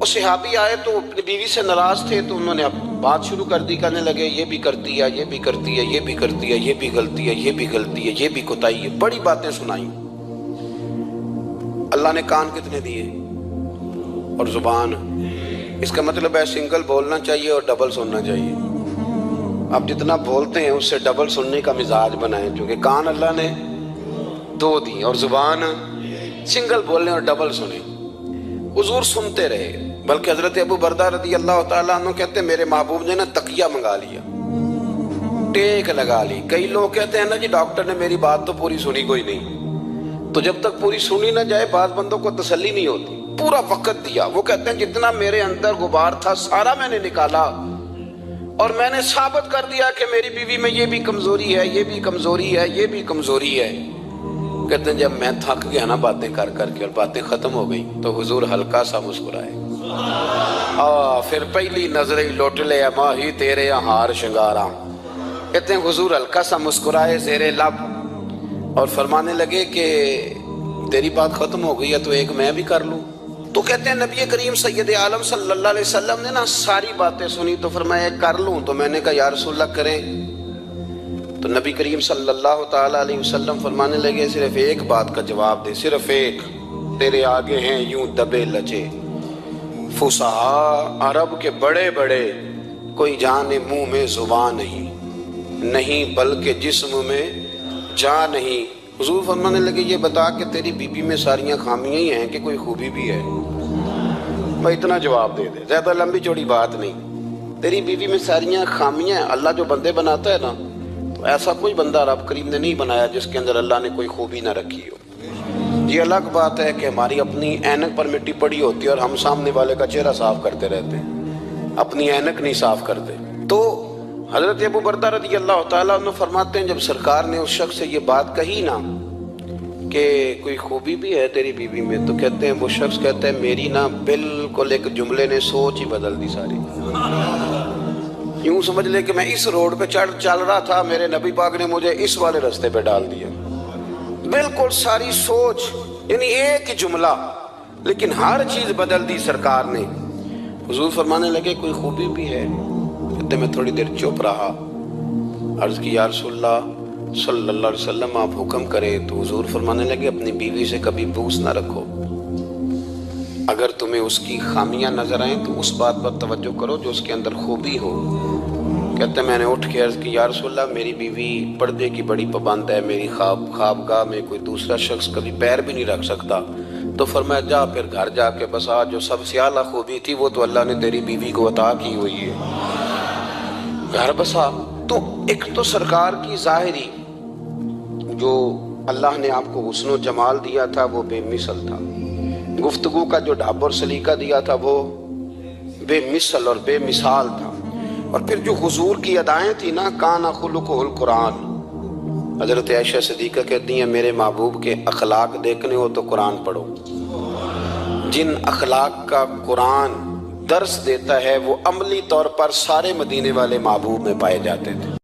وہ صحابی آئے تو اپنی بیوی سے ناراض تھے، تو انہوں نے اب بات شروع کر دی، کہنے لگے یہ بھی کرتی ہے، یہ بھی کرتی ہے، یہ بھی کرتی ہے، یہ بھی غلطی ہے، یہ بھی غلطی ہے، یہ بھی کوتاہی ہے، بڑی باتیں سنائیں۔ اللہ نے کان کتنے دیے اور زبان؟ اس کا مطلب ہے سنگل بولنا چاہیے اور ڈبل سننا چاہیے۔ آپ جتنا بولتے ہیں اس سے ڈبل سننے کا مزاج بنائیں، کیونکہ کان اللہ نے دو دی اور زبان سنگل بولنے اور ڈبل سنیں۔ حضور سنتے رہے، بلکہ حضرت ابو بردہ رضی اللہ تعالیٰ عنہ کہتے ہیں میرے محبوب نے نا تکیہ منگا لیا، ٹیک لگا لی۔ کئی لوگ کہتے ہیں نا جی ڈاکٹر نے میری بات تو پوری سنی کوئی نہیں، تو جب تک پوری سنی نہ جائے بعض بندوں کو تسلی نہیں ہوتی۔ پورا وقت دیا، وہ کہتے ہیں جتنا میرے اندر غبار تھا سارا میں نے نکالا اور میں نے ثابت کر دیا کہ میری بیوی میں یہ بھی کمزوری ہے، یہ بھی کمزوری ہے، یہ بھی کمزوری ہے۔ کہتے ہیں جب میں تھک گیا نا باتیں کر کر کے اور باتیں ختم ہو گئی تو حضور ہلکا سا مسکرائے، پھر پہلی نظر ہی لوٹ لے ماہی تیرے ہار شنگاراں۔ کہتے ہیں حضور ہلکا سا مسکرائے زیر لب اور فرمانے لگے کہ تیری بات ختم ہو گئی ہے تو ایک میں بھی کر لوں۔ تو کہتے ہیں نبی کریم سید عالم صلی اللہ علیہ وسلم نے نا ساری باتیں سنی تو فرمایا ایک کر لوں؟ تو میں نے کہا یا رسول اللہ کریں۔ تو نبی کریم صلی اللہ تعالیٰ علیہ وسلم فرمانے لگے صرف ایک بات کا جواب دے، صرف ایک، تیرے آگے ہیں یوں دبے لچے فصحا عرب کے بڑے بڑے، کوئی جانے منہ میں زبان نہیں بلکہ جسم میں جان نہیں۔ حضور فرمانے لگے یہ بتا کہ تیری بیوی میں ساریاں خامیاں ہی ہیں کہ کوئی خوبی بھی ہے؟ بھائی اتنا جواب دے دے، زیادہ لمبی چوڑی بات نہیں۔ تیری بیوی میں ساریاں خامیاں ہیں۔ اللہ جو بندے بناتا ہے نا تو ایسا کوئی بندہ رب کریم نے نہیں بنایا جس کے اندر اللہ نے کوئی خوبی نہ رکھی ہو۔ یہ الگ بات ہے کہ ہماری اپنی اینک پر مٹی پڑی ہوتی ہے اور ہم سامنے والے کا چہرہ صاف کرتے رہتے ہیں، اپنی اینک نہیں صاف کرتے۔ تو حضرت ابو بردہ رضی اللہ تعالیٰ عنہ فرماتے ہیں جب سرکار نے اس شخص سے یہ بات کہی نا کہ کوئی خوبی بھی ہے تیری بیوی میں، تو کہتے ہیں وہ شخص کہتا ہے میری نا بالکل ایک جملے نے سوچ ہی بدل دی ساری۔ یوں سمجھ لے کہ میں اس روڈ پہ چل رہا تھا، میرے نبی پاک نے مجھے اس والے رستے پہ ڈال دیا، بالکل ساری سوچ، یعنی ایک ہی جملہ لیکن ہر چیز بدل دی سرکار نے۔ حضور فرمانے لگے کوئی خوبی بھی ہے؟ کہتے میں تھوڑی دیر چپ رہا، عرض کی یا رسول اللہ صلی اللہ علیہ وسلم آپ حکم کریں۔ تو حضور فرمانے لگے اپنی بیوی سے کبھی بغض نہ رکھو، اگر تمہیں اس کی خامیاں نظر آئیں تو اس بات پر توجہ کرو جو اس کے اندر خوبی ہو۔ کہتے میں نے اٹھ کے عرض کی یا رسول اللہ میری بیوی پردے کی بڑی پابند ہے، میری خوابگاہ میں کوئی دوسرا شخص کبھی پیر بھی نہیں رکھ سکتا۔ تو فرمایا جا پھر گھر جا کے بسا، جو سب سے اعلیٰ خوبی تھی وہ تو اللہ نے تیری بیوی کو عطا کی ہوئی ہے، گھر بسا۔ تو ایک تو سرکار کی ظاہری جو اللہ نے آپ کو حسن و جمال دیا تھا وہ بے مثل تھا، گفتگو کا جو ڈھب اور سلیقہ دیا تھا وہ بے مثل اور بے مثال تھا، اور پھر جو حضور کی ادائیں تھی نا کان خلقہ القرآن۔ حضرت عائشہ صدیقہ کہتی ہیں میرے محبوب کے اخلاق دیکھنے ہو تو قرآن پڑھو، جن اخلاق کا قرآن درس دیتا ہے وہ عملی طور پر سارے مدینے والے محبوب میں پائے جاتے تھے۔